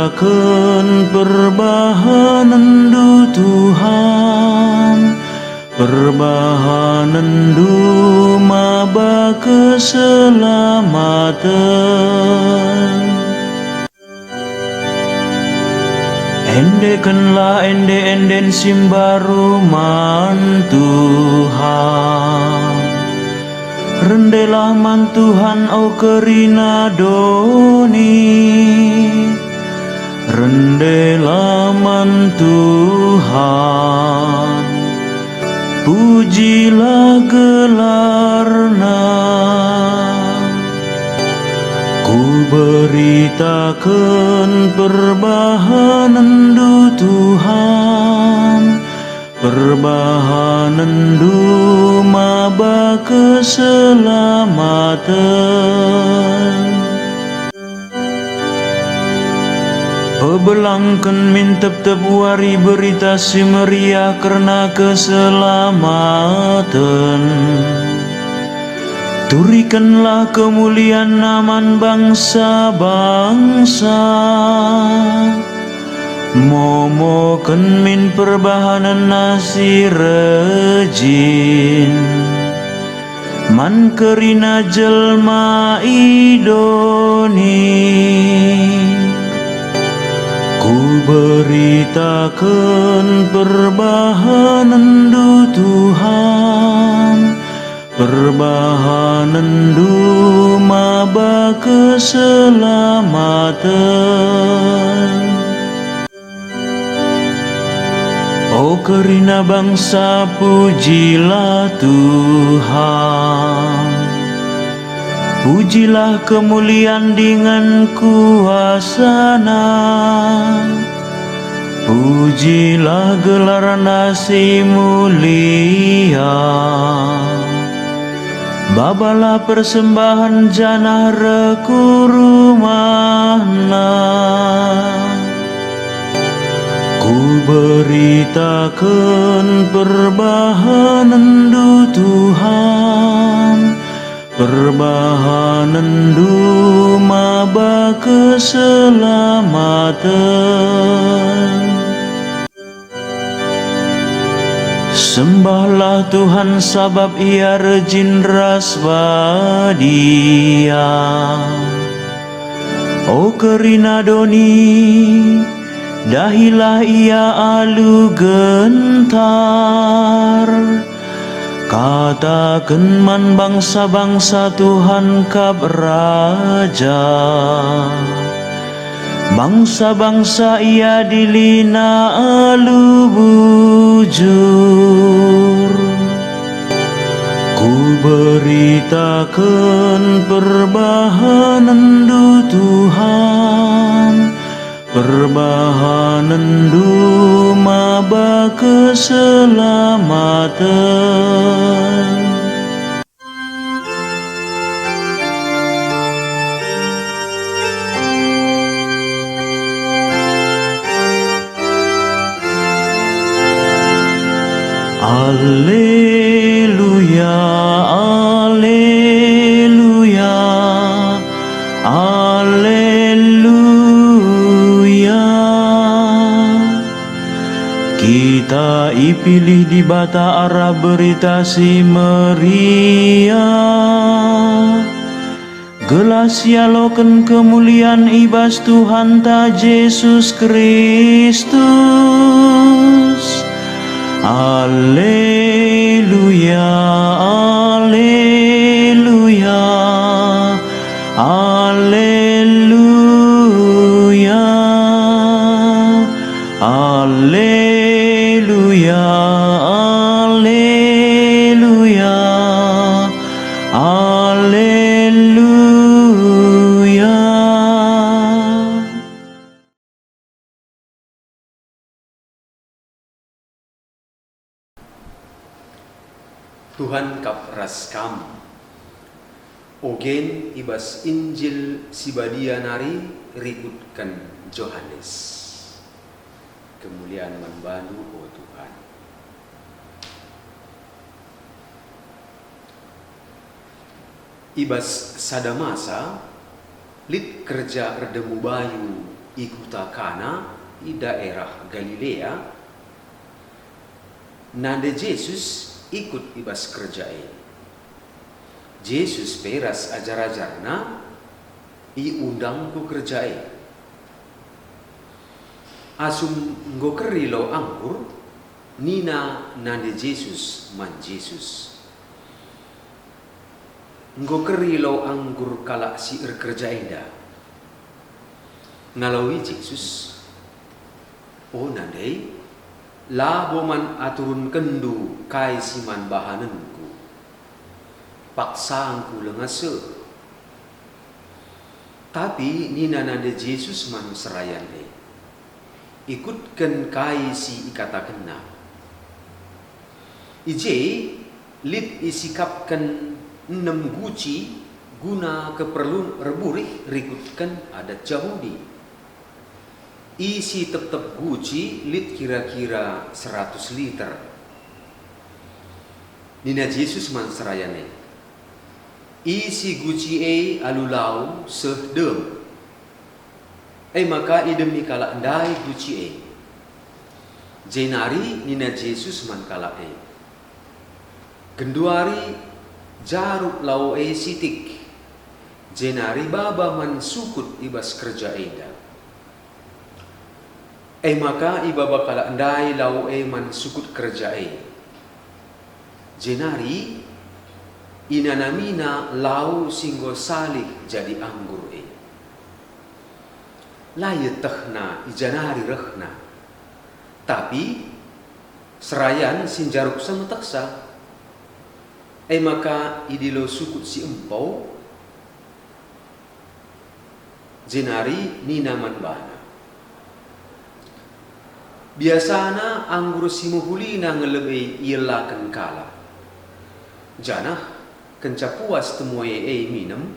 beritakan perbahanan du Tuhan, perbahanan du maba keselamatan. Endekanlah enden simbaru man Tuhan, rendelah man Tuhan au kerina doni, rendelah man Tuhan, pujilah gelarna. Ku beritakan perbahanan du Tuhan, perbahanan du maba keselamatan. Pebelangkan min tep-tep wari berita si meriah karena keselamatan. Turikanlah kemuliaan naman bangsa-bangsa, momokan min perbahanan nasi rejin, man kerina jelma idoni. Ku beritakan perbahanan du Tuhan, perbahanan du maba keselamatan. Oh kerina bangsa pujilah Tuhan, pujilah kemuliaan dengan kuasana, pujilah gelar nasi mulia. Babalah persembahan jana reku rumahna. Ku beritakan perbahanan du Tuhan, perbahanan du maba keselamatan. Sembahlah Tuhan sabab ia rejin rasbadia. O kerina doni, dahilah ia alu gentar. Katakan man bangsa-bangsa Tuhan kap raja. Bangsa-bangsa ia dilina alu bujur. Ku beritakan perbahanan du Tuhan, perbahanan du maba keselamatan. Alleluia, alleluia, alleluia. Kita ipilih di bata arah berita si meriah. Gelas yaloken kemuliaan ibas Tuhan ta Yesus Kristus. Alleluia, alleluia, alleluia, alleluia, alleluia, alleluia. Tuhan kap raskam ogen ibas Injil sibadia nari rikutkan Johannes. Kemuliaan membantu oh Tuhan. Ibas sadamasa lit kerja redemu bayu ikuta Kana di daerah Galilea. Nande Jesus ikut ibas kerjae. Jesus peras ajar-ajarna undang ku kerjae. Asum ngokeri lo anggur nina nande Jesus man Jesus. Ngokeri lo anggur kala si kerjae da. Ngalawi Jesus oh nandai labo man aturun kendu kai siman bahanenku paksangku lengase. Tapi nina nande Jesus man serayan ikutkan kai si ikata kena ije lip isikapkan 6 guci guna keperluan reburih rikutkan adat Yahudi. Isi tetap guci lit kira-kira 100 liter. Nina Jesus man serayane. Isi guci alulau sehdem. Maka idemi kala ndai guci Jenari nina Jesus man kala Genduari jaruk lau sitik. Jenari baba man sukut ibas kerja eda. Maka ibaba kala andai lau man sukut kerjae. Jenari inanamina lau singgo salih jadi anggur layetahna ijanari rehna. Tapi serayan sinjaruk sama taksa. Maka idilo sukut si empau. Jenari ninaman bana. Biasana anggur simuhulina ngelebei ielakan kala. Janah kenca puas temuai minum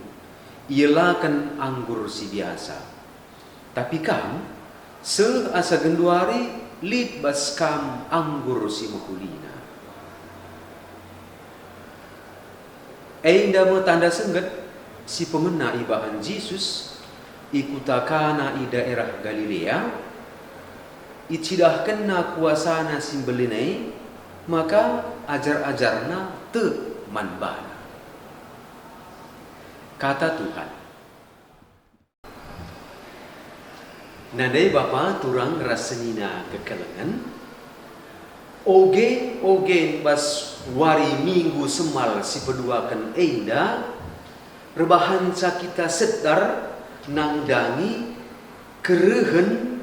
ielakan anggur si biasa. Tapi kam seasa genduari lid bas kam anggur simuhulina. Inda mo tanda sengget si pemena ibahan Jesus ikutakana i daerah Galilea. Icidah kena kuasana simbelinai maka ajar-ajarna te manbana. Kata Tuhan. Nadai Bapa turang rasenina kekelengan. Oge bas wari minggu semal si peduakan enda rebahan kita sedar nangdangi kerehen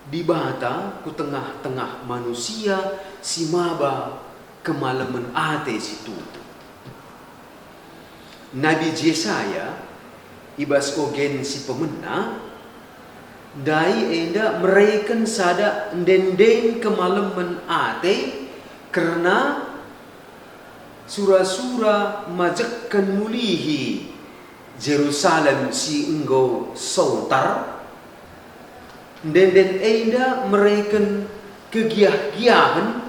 di bata ku tengah-tengah manusia si maba kemalaman ate situ. Nabi Yesaya ibas ogen si pemena dai enda mereken sada dendeng kemalaman ate karena sura-sura majekan mulihi Jerusalem si enggo sautar. Den enda mereken kegiah-giahan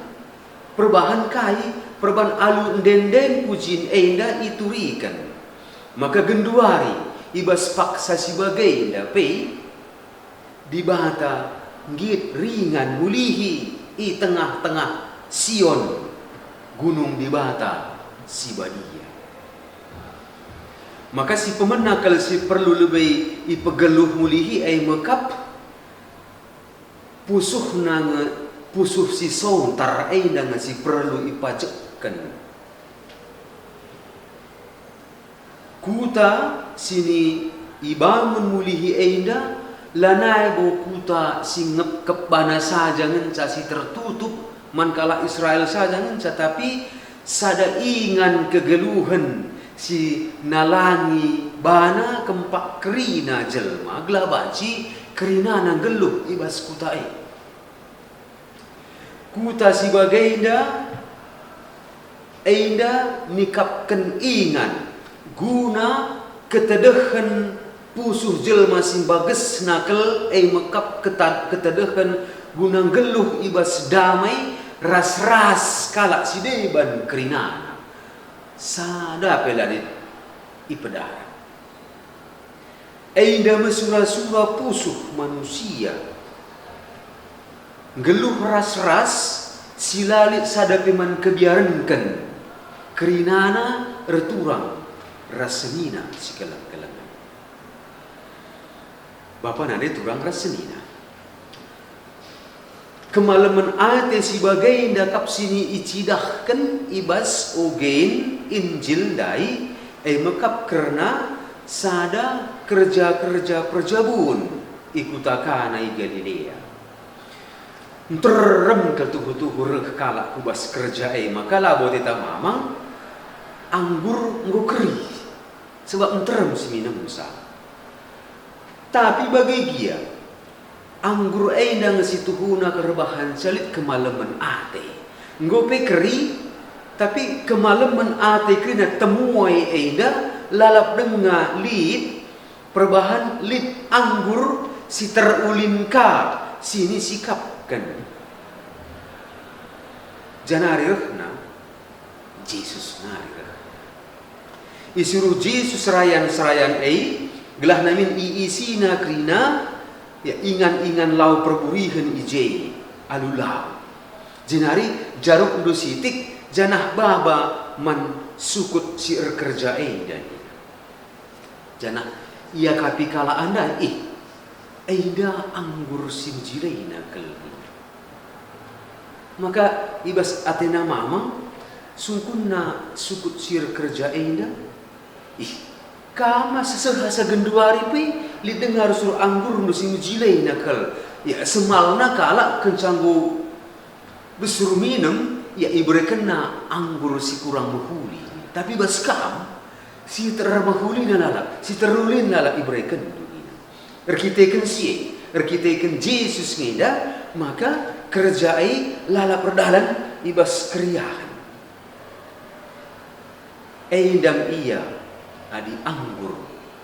perbahan kai perban alu den pujin enda iturikan. Maka genduari ibas paksa sebagai enda pe dibata ngit ringan mulihi i tengah-tengah Sion gunung dibata Sibadia. Maka si pemena kalau si perlu lebih i pegeluh mulihi mekap pusuh si sontar dengan si perlu ipajekan. Kuta sini ibangun mulihi enda lanai bo kuta si ngep bana saja ngenca si tertutup mankala Israel saja ngenca tapi sada ingan kegeluhan si nalangi bana kempak kerina jelma gelabanci kerina na geluh ibas kutai. Kuta si bagenda enda nikapkan ingan guna ketedehan pusuh jelma sing bages nakel mekap ketedehan guna geluh ibas damai ras-ras kalak si deban kerinana sada peladit ipedara. Ainda mesura-sura pusuh manusia. Geluh ras-ras silalit sadapiman kebiarankan. Kerinana returang rasenina sikelang-kelangan. Bapa nade turang rasenina. Kemalaman ate sebagai dakap sini icidahkan ibas ogen Injil dai mekap karena sada kerja-kerja perjabun ikutakana Galilea. Terem ketuhu-tuhu kala kubas kerja maka labo teta mamang anggur ngokeri sebab terem si minum sa. Tapi bagi dia anggur nang situhuna kerbahan salit kemalaman ate. Ngope keri tapi kemalaman ate kena temuai enda lalap denga lid perbahan lid anggur si terulin ka sini sikapkan. Janarirna Yesus narirah. Isuruh Yesus serayan-serayan gelah namin iisina krina ya ingan-ingan lau perburihan ije alulau. Jenari jaruk udo sitik janah baba man sukut si kerja dan janah ia kapi kala anda aida anggur simjireina kelbi. Maka ibas atena mamang sungkunna sukut sir kerja enda kama sesehasa genduari pe li dengar sur anggur nu simjireina kel ya semalna kala kencanggo besur minum ya ibrekena anggur si kurang mahuli. Tapi bas kam si termahuli nalala si terulin nala ibreken erkiteken si erkiteken Yesus ngeda maka kerjai lala perdalan ibas keriahan. Eindam ia adi anggur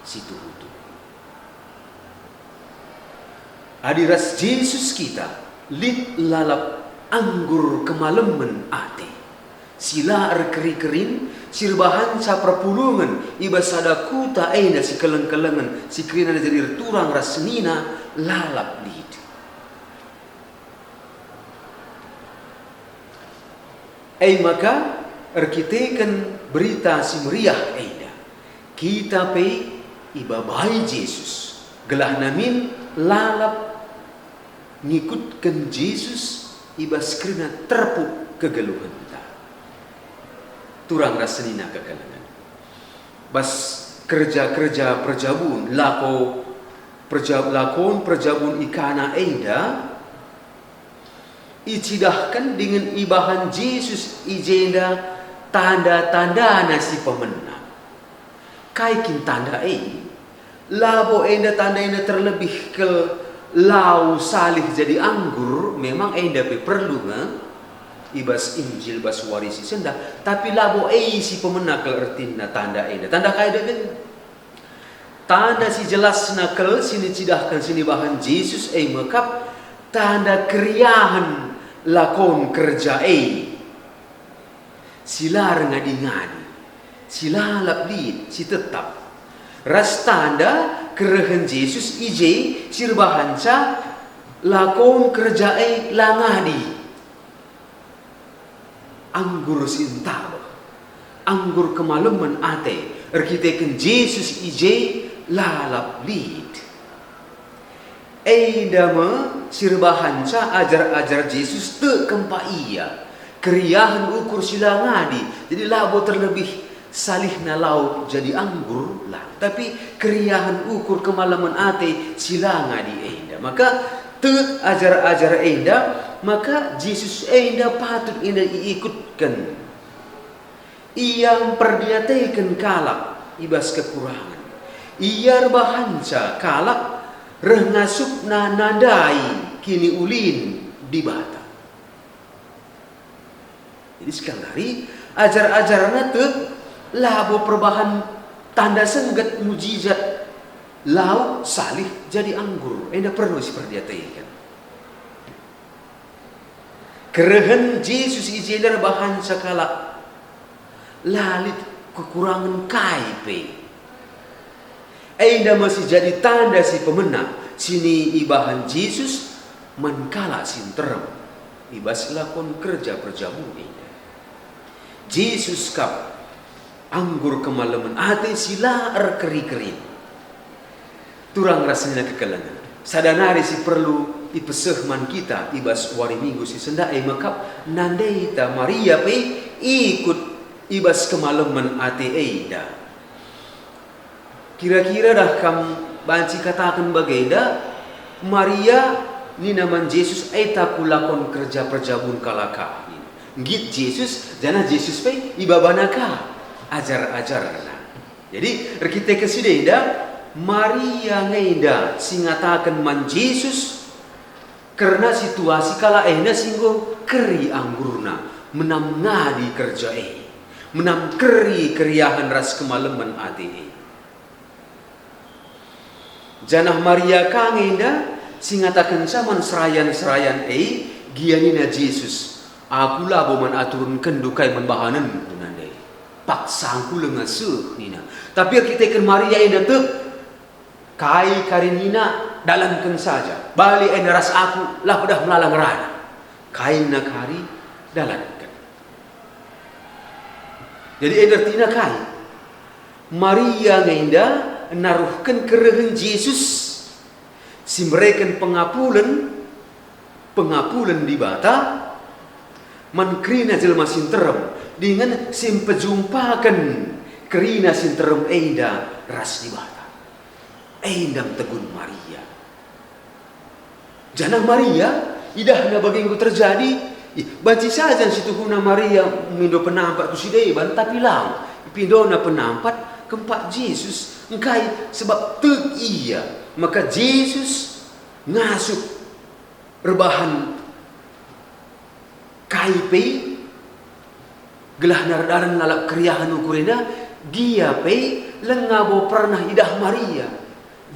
situ hutu. Adi ras Yesus kita lit lalap anggur kemalemen ate. Sila keri-kerin sirbahan sa perpulungan ibas ada kuta aina si keleng-kelengan si kerina jadi turang rasnina lalap lid. Maka erkiteken berita si meriah aida. Kita pe ibabai Yesus. Gelah namin lalap ngikutkan Yesus ibas kerina terpuk kegeluhan ta. Turang rasenina kegelangan. Bas kerja-kerja perjabun lakon perjabun ikana aida icidahkan dengan ibahan Yesus ijenda tanda-tanda nasi pemenang. Kaikin tanda labo enda tanda enda terlebih ke lau salih jadi anggur memang enda perlu ibas Injil bas warisi senda tapi labo si pemenang ke ertina tanda enda tanda kaida tanda si jelas nakal sini cidahkan sini bahan Yesus mekap tanda keriahan lakon kerja silar ngadi-ngadi silalap lid si tetap ras tanda kerehan Yesus ije sirbahansa lakon kerja langadi anggur sintaba anggur kemalaman ate erkiteken Yesus ije lalap lid dama sirbahansa ajar-ajar Yesus te kempa iya keriahan ukur sila ngadi jadi labo terlebih salih na lauk jadi anggur lah tapi keriahan ukur kemalaman ate sila ngadi maka te ajar-ajar maka Yesus patut diikutkan ia perdiataikan kalak ibas kekurangan ia bahansa kalak rengasuk na nadai kini ulin di bata. Jadi sekali hari ajar-ajarannya tu labo perbahan tanda senggat mujizat lau salih jadi anggur. Enda perlu seperti itu kan. Kerehan Yesus ijendar bahan sakala lalit kekurangan kaipe. Enda masih jadi tanda si pemenang. Sini ibahan Yesus menkala sinterem. Ibas lakon kerja perjamu enda. Yesus kap anggur kemalaman ate sila keri-keri. Turang rasanya kekelangan. Sadanari si perlu ipeseh man kita ibas wari minggu si senda makap nandeita Maria pe ikut ibas kemalaman ate eda. Kira-kira dah kam banci katakan bagaida Maria ni naman Yesus eta kulakon kerja perjabun kalaka. Git Yesus jana Yesus pe ibabanaka ajar-ajar. Jadi kita kesideda Maria ngeda singatakan man Yesus karena situasi kala ena singgo keri anggurna menam ngadi kerja menam keri keriahan ras kemalaman ati janah Maria kangenda singatakan saman serayan gianina Yesus aku labo man aturun kendukai man bahanan kunande paksangku lengan seuh nina tapi kita kan Maria enda tek kai karinina dalamkan saja bali enda ras aku lah dah melalang rana kai nakari dalamkan jadi enda tina kai Maria ngenda naruhkan kerehan Yesus simbrekan pengapulan di bata mankrina jelma sinterem dengan simpejumpakan kerina sinterem enda ras di bata endam tegun Maria. Janah Maria, idahna bagengku terjadi, banci saja situhuna Maria mindo penampat tu sideban tapi lang pindona penampat kempat Yesus engkai sebab teg iya maka Yesus ngasup rebahan kaipe gelah nardaran lalap kriahan ukurena dia pe lengabo pernah idah Maria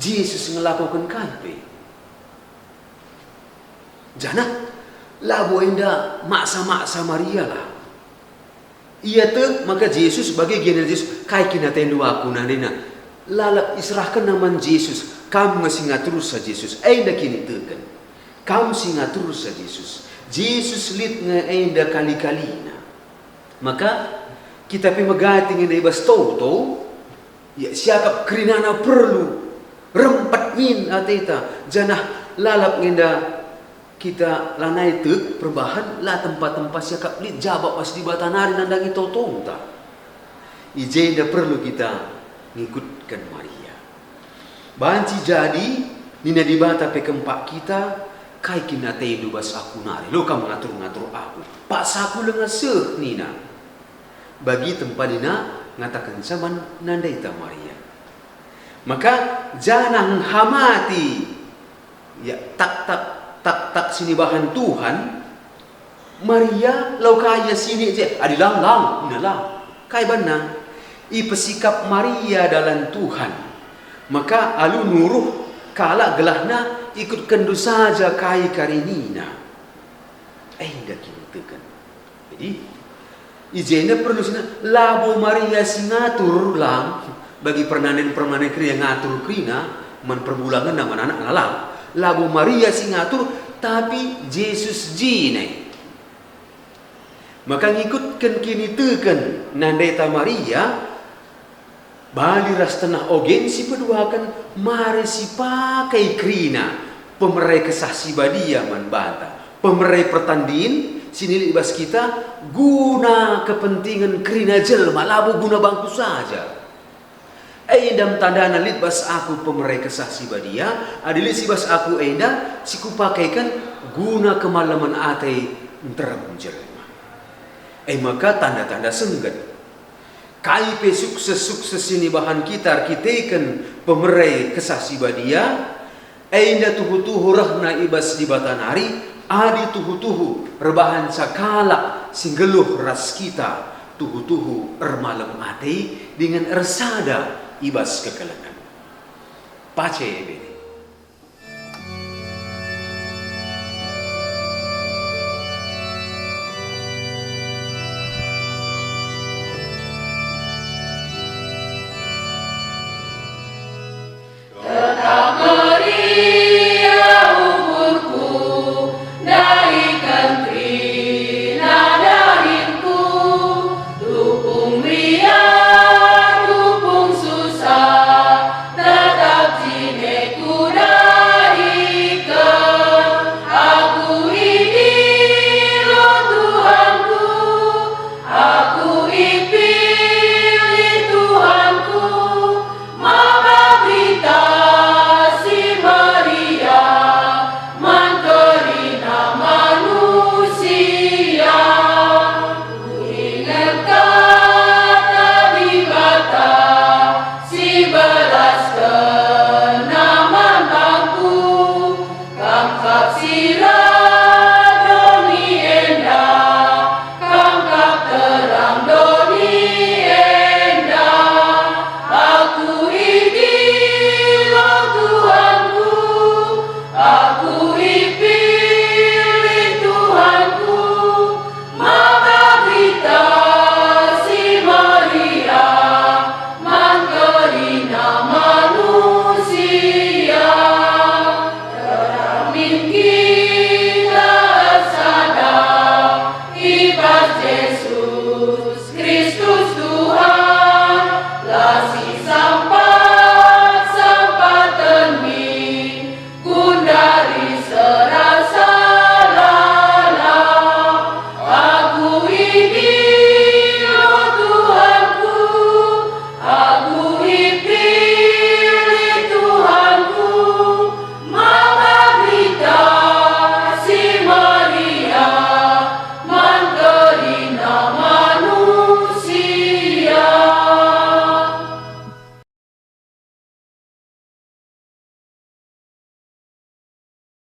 Yesus ngelakukan kaipe jana labo enda maksa Maria lah iya te maka Yesus sebagai general Yesus kai kina tendu aku nanena lalap israhkan naman Yesus kamu ngasinga terus sa Yesus enda kini teken kamu singa terus sa Yesus lit nga enda kali-kalina maka kita pi magating enda ibas toto ya siakap kerinana perlu rempat min ateta janah lalap ngenda kita lanai tek perbahan lah tempat-tempat siakap lit jabak pas di batanari nandangi totong ta ijenda perlu kita ngikutkan Maria banci jadi nina di bata pe kempak kita kai kina tedu bas aku nari lo kamu ngatur-ngatur aku pak saku lengan seh nina bagi tempat dina ngatakan zaman nandaita Maria maka jangan hamati ya tak sini bahan Tuhan Maria lau kaya sini je adilang inalah kai banang ipesikap Maria dalam Tuhan maka alu nuruh kala gelahna ikut kendu saja kai karinina dah kini tekan jadi ijena perlu sina labo Maria singatur lang bagi permanen kriya ngatur krina man perbulangan nama anak lalang labo Maria singatur tapi Yesus jine maka ngikutkan kini tekan nandeta Maria bali ras tenah ogen si peduakan mari si pakai krina pemerai kesah si badia man banta pemerai pertandin sini libas kita guna kepentingan krina jelma labo guna bangku saja dam tanda nalit bas aku pemerai kesah si badia adili si bas aku si kupakaikan guna kemalaman ate terang jelma maka tanda-tanda senggan kaipe sukses ini bahan kita arkiteken pemerai kesah si badia enda tuhu-tuhu rahna ibas di batanari adi tuhu-tuhu rebahan sakala singgeluh ras kita tuhu-tuhu ermalam ate dengan ersada ibas kekelangan pace